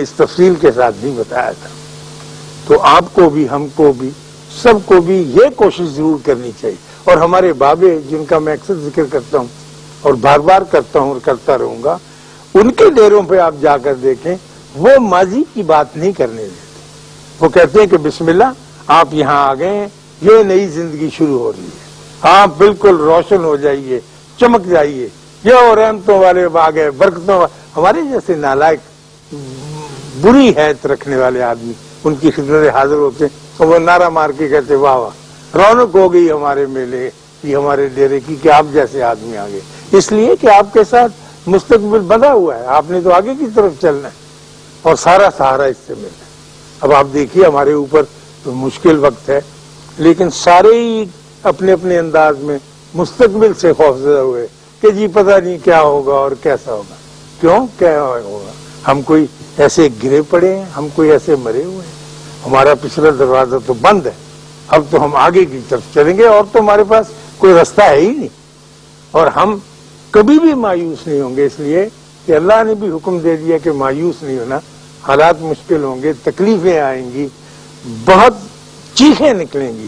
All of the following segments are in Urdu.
اس تفصیل کے ساتھ نہیں بتایا تھا. تو آپ کو بھی، ہم کو بھی، سب کو بھی یہ کوشش ضرور کرنی چاہیے. اور ہمارے بابے جن کا میں اکثر ذکر کرتا ہوں اور بار بار کرتا ہوں اور کرتا رہوں گا، ان کے ڈیروں پہ آپ جا کر دیکھیں، وہ ماضی کی بات نہیں کرنے دیتے. وہ کہتے ہیں کہ بسم اللہ، آپ یہاں آ گئے ہیں، یہ نئی زندگی شروع ہو رہی ہے، آپ بالکل روشن ہو جائیے، چمک جائیے، یہ رحمتوں والے باغ ہے، برکتوں والے. ہمارے جیسے نالائق بری حیثیت رکھنے والے آدمی ان کی خدمت حاضر ہوتے تو وہ نعرہ مار کے کہتے واہ واہ، رونق ہو گئی ہمارے میلے کی، ہمارے ڈیرے کی، کہ آپ جیسے آدمی آگے. اس لیے کہ آپ کے ساتھ مستقبل بندھا ہوا ہے، آپ نے تو آگے کی طرف چلنا ہے اور سارا سہارا اس سے ملنا ہے. اب آپ دیکھیے ہمارے اوپر تو مشکل وقت ہے، لیکن سارے ہی اپنے اپنے انداز میں مستقبل سے خوفزدہ ہوئے کہ جی پتہ نہیں کیا ہوگا اور کیسا ہوگا. کیوں کیا ہوگا؟ ہم کوئی ایسے گرے پڑے ہیں، ہم کوئی ایسے مرے ہوئے ہیں. ہمارا پچھلا دروازہ تو بند ہے، اب تو ہم آگے کی طرف چلیں گے اور تو ہمارے پاس کوئی رستہ ہے ہی نہیں. اور ہم کبھی بھی مایوس نہیں ہوں گے، اس لیے کہ اللہ نے بھی حکم دے دیا کہ مایوس نہیں ہونا. حالات مشکل ہوں گے، تکلیفیں آئیں گی، بہت چیخیں نکلیں گی،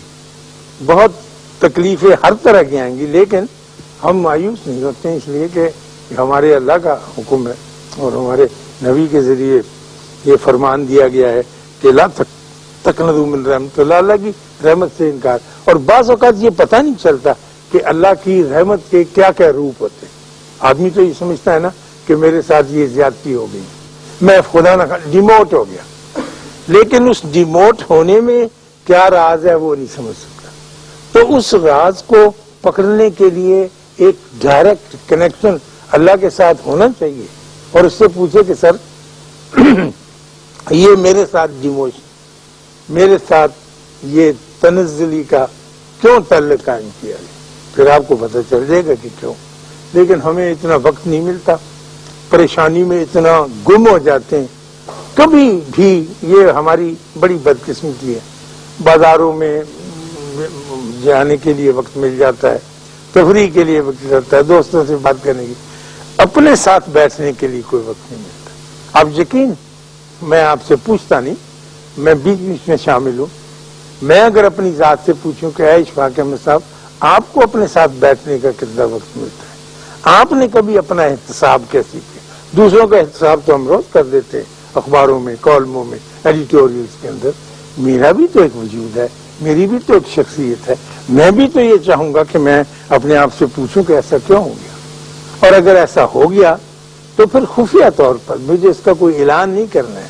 بہت تکلیفیں ہر طرح کی آئیں گی، لیکن ہم مایوس نہیں ہوتے ہیں، اس لیے کہ ہمارے اللہ کا حکم ہے اور ہمارے نبی کے ذریعے یہ فرمان دیا گیا ہے کہ لا تقنطوا من رحمت اللہ، اللہ کی رحمت سے انکار. اور بعض اوقات یہ پتہ نہیں چلتا کہ اللہ کی رحمت کے کیا کیا روپ ہوتے ہیں. آدمی تو یہ سمجھتا ہے نا کہ میرے ساتھ یہ زیادتی ہو گئی، میں خدا نہ ڈیموٹ ہو گیا، لیکن اس ڈیموٹ ہونے میں کیا راز ہے وہ نہیں سمجھ سکتا. تو اس راز کو پکڑنے کے لیے ایک ڈائریکٹ کنیکشن اللہ کے ساتھ ہونا چاہیے اور اس سے پوچھے کہ سر یہ میرے ساتھ ڈیموشن، میرے ساتھ یہ تنزلی کا کیوں تعلق قائم کیا گیا؟ پھر آپ کو پتہ چل جائے گا کہ کیوں. لیکن ہمیں اتنا وقت نہیں ملتا، پریشانی میں اتنا گم ہو جاتے ہیں. کبھی بھی یہ ہماری بڑی بدقسمتی ہے. بازاروں میں جانے کے لیے وقت مل جاتا ہے، تفریح کے لیے وقت ملتا ہے، دوستوں سے بات کرنے کی، اپنے ساتھ بیٹھنے کے لیے کوئی وقت نہیں ملتا. آپ یقین، میں آپ سے پوچھتا نہیں، میں بیچ بیچ میں شامل ہوں. میں اگر اپنی ذات سے پوچھوں کہ اے اشفاق احمد صاحب، آپ کو اپنے ساتھ بیٹھنے کا کتنا وقت ملتا ہے؟ آپ نے کبھی اپنا احتساب کیسے کیا؟ دوسروں کا احتساب تو ہم روز کر دیتے ہیں، اخباروں میں، کالموں میں، ایڈیٹوریلز کے اندر. میرا بھی تو ایک وجود ہے، میری بھی تو ایک شخصیت ہے. میں بھی تو یہ چاہوں گا کہ میں اپنے آپ سے پوچھوں کہ ایسا کیوں ہو گیا، اور اگر ایسا ہو گیا تو پھر خفیہ طور پر مجھے اس کا کوئی اعلان نہیں کرنا ہے.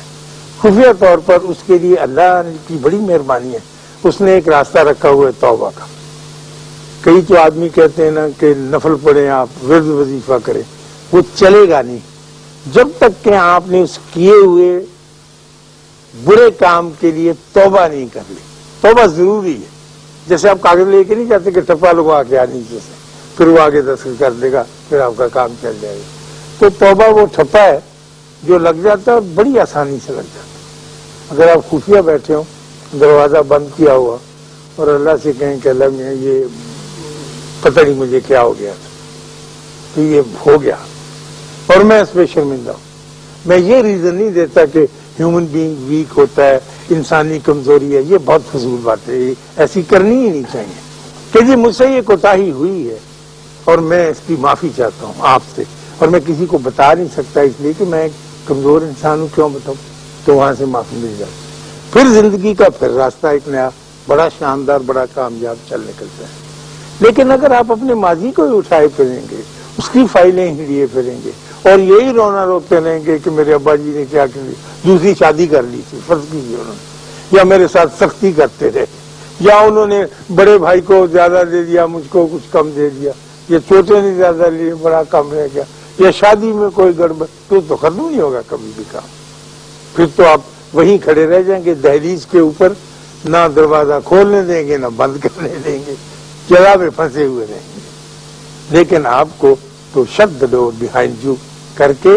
خفیہ طور پر اس کے لیے اللہ کی بڑی مہربانی ہے، اس نے ایک راستہ رکھا ہوا ہے توبہ کا. کئی تو آدمی کہتے ہیں نا کہ نفل پڑھیں، آپ ورد وظیفہ کریں، وہ چلے گا نہیں جب تک کہ آپ نے اس کیے ہوئے برے کام کے لیے توبہ نہیں کر لی. توبہ ضروری ہے. جیسے آپ کاغذ لے کے نہیں جاتے کہ ٹپا لگوا کے آ نیچے سے، پھر وہ آگے دستخط کر دے گا، پھر آپ کا کام چل جائے گا. تو توبہ وہ ٹھپا ہے جو لگ جاتا ہے، بڑی آسانی سے لگ جاتا ہے. اگر آپ خفیہ بیٹھے ہوں، دروازہ بند کیا ہوا، اور اللہ سے کہیں کہ اللہ میں یہ پتہ نہیں مجھے کیا ہو گیا تھا، تو یہ ہو گیا اور میں اس پہ شرمندہ ہوں. میں یہ ریزن نہیں دیتا کہ ہیومن بینگ ویک ہوتا ہے، انسانی کمزوری ہے، یہ بہت فضول بات ہے، ایسی کرنی ہی نہیں چاہیے کہ جی مجھ سے یہ کوتاہی ہوئی ہے اور میں اس کی معافی چاہتا ہوں آپ سے، اور میں کسی کو بتا نہیں سکتا اس لیے کہ میں ایک کمزور انسان ہوں، کیوں بتاؤں؟ تو وہاں سے معافی مل جاتی. پھر زندگی کا پھر راستہ ایک نیا بڑا شاندار، بڑا کامیاب چل نکلتا ہے. لیکن اگر آپ اپنے ماضی کو ہی اٹھائے پھریں گے، اس کی فائلیں ہی لیے پھریں گے اور یہی رونا روتے رہیں گے کہ میرے ابا جی نے کیا کر دوسری شادی کر لی تھی، فرض کیجیے انہوں نے، یا میرے ساتھ سختی کرتے رہے، یا انہوں نے بڑے بھائی کو زیادہ دے دیا، مجھ کو کچھ کم دے دیا، یا چھوٹے نے زیادہ لیے، بڑا کم رہ گیا، یا شادی میں کوئی گڑبڑ، تو ختم نہیں ہوگا کبھی بھی کام. پھر تو آپ وہیں کھڑے رہ جائیں گے دہلیز کے اوپر، نہ دروازہ کھولنے دیں گے نہ بند کرنے دیں گے، جگہ میں پھنسے ہوئے رہیں گے. لیکن آپ کو تو shut the door behind you کر کے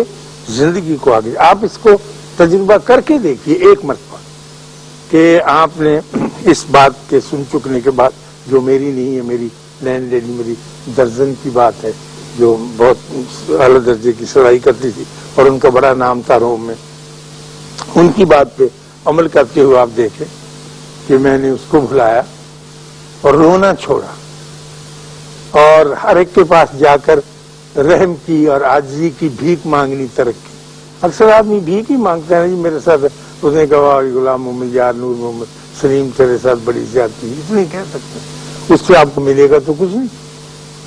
زندگی کو آگے، آپ اس کو تجربہ کر کے دیکھیے ایک مرتبہ کہ آپ نے اس بات کے سن چکنے کے بعد، جو میری نہیں ہے، میری لینڈ لیڈی، میری درزن کی بات ہے جو بہت اعلیٰ درجے کی صلاحی کرتی تھی اور ان کا بڑا نام تھا روم میں. ان کی بات پہ عمل کرتے ہوئے آپ دیکھیں کہ میں نے اس کو بھلایا اور رونا چھوڑا اور ہر ایک کے پاس جا کر رحم کی اور عاجزی کی بھیک مانگنی ترک کی۔ اکثر آدمی بھیک ہی مانگتا ہے، جی میرے ساتھ اس نے کہا غلام محمد یار نور محمد سلیم تیرے ساتھ بڑی زیادتی، اتنی کہہ سکتے، اس سے آپ کو ملے گا تو کچھ نہیں،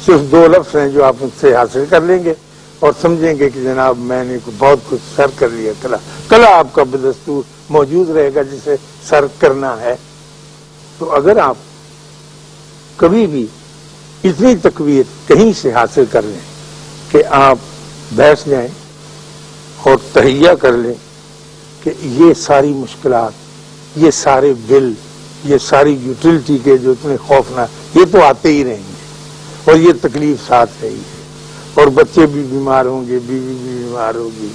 صرف 2 لفظ ہیں جو آپ مجھ سے حاصل کر لیں گے اور سمجھیں گے کہ جناب میں نے بہت کچھ سر کر لیا، کلا آپ کا بدستور موجود رہے گا جسے سر کرنا ہے۔ تو اگر آپ کبھی بھی اتنی تقویت کہیں سے حاصل کر لیں کہ آپ بیٹھ جائیں اور تہیہ کر لیں کہ یہ ساری مشکلات، یہ سارے بل، یہ ساری یوٹیلٹی کے جو اتنے خوفناک، یہ تو آتے ہی رہیں گے اور یہ تکلیف ساتھ رہی ہے اور بچے بھی بیمار ہوں گے، بیوی بھی بیمار ہوگی،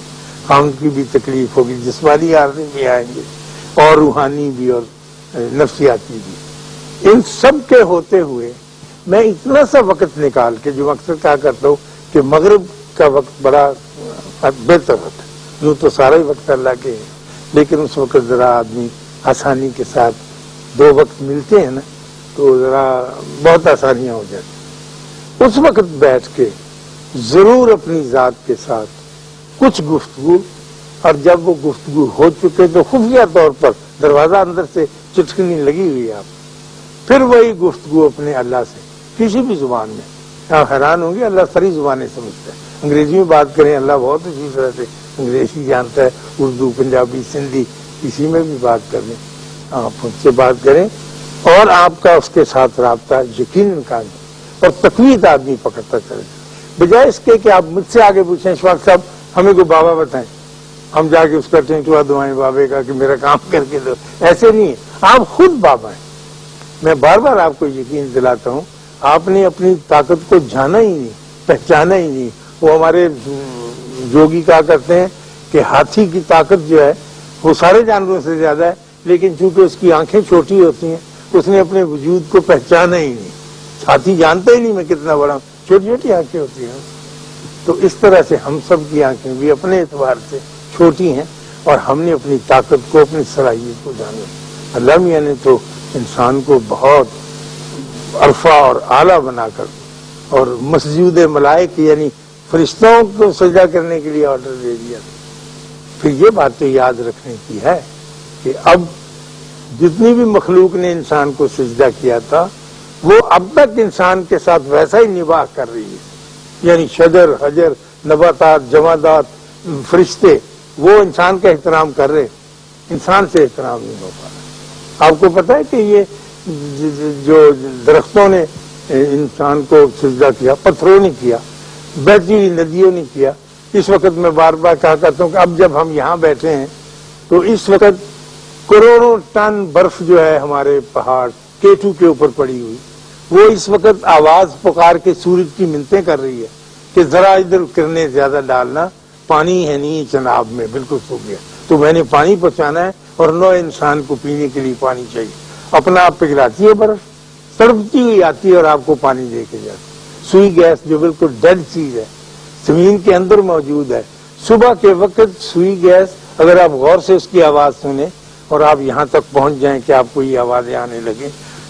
ہم کی بھی تکلیف ہوگی، جسمانی عارضے بھی آئیں گے اور روحانی بھی اور نفسیاتی بھی، ان سب کے ہوتے ہوئے میں اتنا سا وقت نکال کے، جو اکثر کہا کرتا ہوں کہ مغرب کا وقت بڑا بہتر ہوتا ہے، یوں تو سارا ہی وقت اللہ کے ہے، لیکن اس وقت ذرا آدمی آسانی کے ساتھ 2 وقت ملتے ہیں نا تو ذرا بہت آسانیاں ہو جاتی، اس وقت بیٹھ کے ضرور اپنی ذات کے ساتھ کچھ گفتگو، اور جب وہ گفتگو ہو چکے تو خفیہ طور پر دروازہ اندر سے چٹکنی لگی ہوئی ہے آپ، پھر وہی گفتگو اپنے اللہ سے کسی بھی زبان میں۔ آپ حیران ہوں گے اللہ ساری زبانیں سمجھتا ہے، انگریزی میں بات کریں اللہ بہت اچھی طرح سے انگریزی جانتا ہے، اردو، پنجابی، سندھی، کسی میں بھی بات کر لیں، آپ اس سے بات کریں اور آپ کا اس کے ساتھ رابطہ یقیناً قائم اور تقویت آدمی پکڑتا چلے، بجائے اس کے کہ آپ مجھ سے آگے پوچھیں اشفاق صاحب ہمیں کوئی بابا بتائیں، ہم جا کے اس کا ٹینٹوا دعائیں بابے کا کہ میرا کام کر کے دو، ایسے نہیں ہے، آپ خود بابا ہیں۔ میں بار بار آپ کو یقین دلاتا ہوں، آپ نے اپنی طاقت کو جانا ہی نہیں، پہچانا ہی نہیں۔ وہ ہمارے جوگی کہا کرتے ہیں کہ ہاتھی کی طاقت جو ہے وہ سارے جانوروں سے زیادہ ہے، لیکن چونکہ اس کی آنکھیں چھوٹی ہوتی ہیں اس نے اپنے وجود کو پہچانا ہی نہیں، ہاتھی جانتا ہی نہیں میں کتنا بڑا ہوں، چھوٹی چھوٹی آنکھیں ہوتی ہیں۔ تو اس طرح سے ہم سب کی آنکھیں بھی اپنے اعتبار سے چھوٹی ہیں اور ہم نے اپنی طاقت کو، اپنی صلاحیت کو جانا۔ اللہ میاں نے تو انسان کو بہت عرفہ اور اعلیٰ بنا کر اور مسجود ملائک یعنی فرشتوں کو سجدہ کرنے کے لیے آرڈر دے دیا۔ پھر یہ بات تو یاد رکھنے کی ہے کہ اب جتنی بھی مخلوق نے انسان کو سجدہ کیا تھا وہ اب تک انسان کے ساتھ ویسا ہی نباہ کر رہی ہے، یعنی شجر، حجر، نباتات، جمادات، فرشتے وہ انسان کا احترام کر رہے، انسان سے احترام نہیں ہو پا رہا۔ آپ کو پتہ ہے کہ یہ جو درختوں نے انسان کو سجدہ کیا، پتھروں نے کیا، بہتی ہوئی ندیوں نے کیا۔ اس وقت میں بار بار کہا کرتا ہوں کہ اب جب ہم یہاں بیٹھے ہیں تو اس وقت کروڑوں ٹن برف جو ہے ہمارے پہاڑ K2 کے اوپر پڑی ہوئی، وہ اس وقت آواز پکار کے سورج کی منتیں کر رہی ہے کہ ذرا ادھر کرنے زیادہ ڈالنا، پانی ہے نہیں چناب میں، بالکل سوکھ گیا، تو میں نے پانی پہنچانا ہے اور نو انسان کو پینے کے لیے پانی چاہیے۔ اپنا آپ پگھلاتی ہے برف، تڑپتی ہوئی آتی ہے اور آپ کو پانی دے کے جاتی۔ سوئی گیس جو بالکل ڈیڈ چیز ہے، زمین کے اندر موجود ہے، صبح کے وقت سوئی گیس اگر آپ غور سے اس کی آواز سنیں اور آپ یہاں تک پہنچ جائیں کہ آپ کو یہ آوازیں آنے لگیں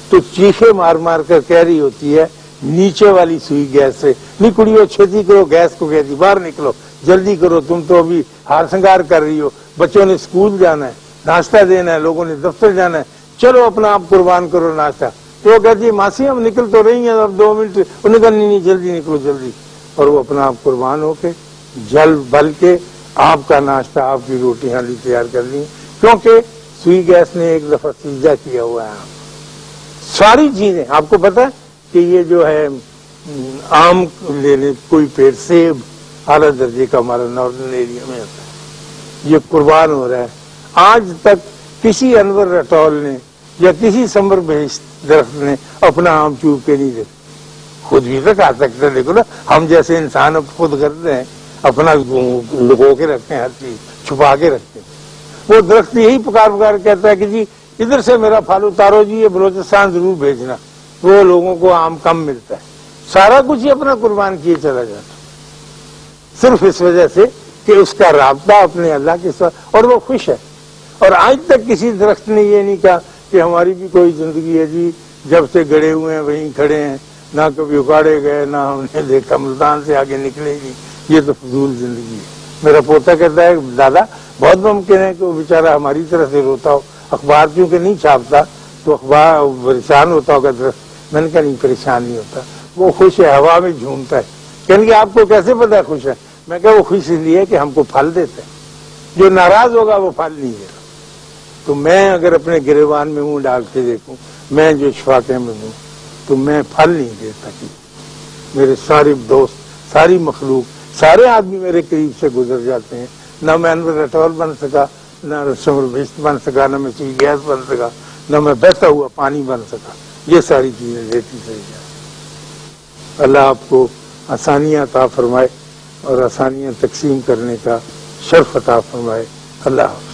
تو چیخے مار مار کر کہہ رہی ہوتی ہے نیچے والی سوئی گیس سے، نکڑیو چھتی کرو، گیس کو کہتی باہر نکلو، جلدی کرو، تم تو ابھی ہار سنگار کر رہی ہو، بچوں نے اسکول جانا ہے، ناشتہ دینا ہے، لوگوں نے دفتر جانا ہے، چلو اپنا آپ قربان کرو ناشتہ۔ تو وہ کہتی ہے ماسی ہم نکل تو رہی ہیں، اب 2 منٹ، انہوں نے کہا نہیں جلدی نکلو جلدی، اور وہ اپنا آپ قربان ہو کے جل بل کے آپ کا ناشتہ، آپ کی روٹی حالی تیار کر لی، کیونکہ سوئی گیس نے ایک دفعہ سجدہ کیا ہوا ہے۔ ساری چیزیں آپ کو پتا ہے کہ یہ جو ہے آم لے لیں، کوئی پیڑ سیب اعلیٰ درجے کا ہمارا ناردرن ایریا میں ہوتا ہے، یہ قربان ہو رہا ہے۔ آج تک کسی انور رٹول نے یا کسی سمر بہشت درخت نے اپنا آم چوب کے نہیں دیکھا، خود بھی تو کھا سکتے، دیکھو نا ہم جیسے انسان اب خود کرتے ہیں، اپنا لگو کے رکھتے ہیں، ہر چیز چھپا کے رکھتے ہیں۔ وہ درخت یہی پکار پکار کہتا ہے کہ جی ادھر سے میرا پھل اتارو جی، یہ بلوچستان ضرور بھیجنا، وہ لوگوں کو آم کم ملتا ہے، سارا کچھ ہی اپنا قربان کیے چلا جاتا، صرف اس وجہ سے کہ اس کا رابطہ اپنے اللہ کے ساتھ، اور وہ خوش ہے اور آج تک کسی درخت نے یہ نہیں کہا کہ ہماری بھی کوئی زندگی ہے جی، جب سے گڑے ہوئے ہیں وہیں کھڑے ہیں، نہ کبھی اکاڑے گئے، نہ ہم نے دیکھا ملتان سے آگے نکلے گی، یہ تو فضول زندگی ہے۔ میرا پوتا کہتا ہے دادا بہت ممکن ہے کہ وہ بیچارہ ہماری طرح سے روتا ہو، اخبار کیونکہ نہیں چھاپتا تو اخبار پریشان ہوتا ہوگا درخت۔ میں نے کہا نہیں، پریشان نہیں ہوتا، وہ خوش ہے، ہوا میں جھومتا ہے۔ کہنے کہ آپ کو کیسے پتا خوش ہے؟ میں کہا وہ خوش اس لیے کہ ہم کو پھل دیتا ہے، جو ناراض ہوگا وہ پھل نہیں دے گا۔ تو میں اگر اپنے گریبان میں منہ ڈال کے دیکھوں، میں جو شفاقے میں ہوں، تو میں پھل نہیں دیتا کہ میرے سارے دوست، ساری مخلوق، سارے آدمی میرے قریب سے گزر جاتے ہیں، نہ میں انور اٹول بن سکا، نہ رسم البشت بن سکا، نہ میں چیف گیس بن سکا، نہ میں بہتا ہوا پانی بن سکا، یہ ساری چیزیں دیتی چلی جاتی۔ اللہ آپ کو آسانیاں عطا فرمائے اور آسانیاں تقسیم کرنے کا شرف عطا فرمائے۔ اللہ حافظ۔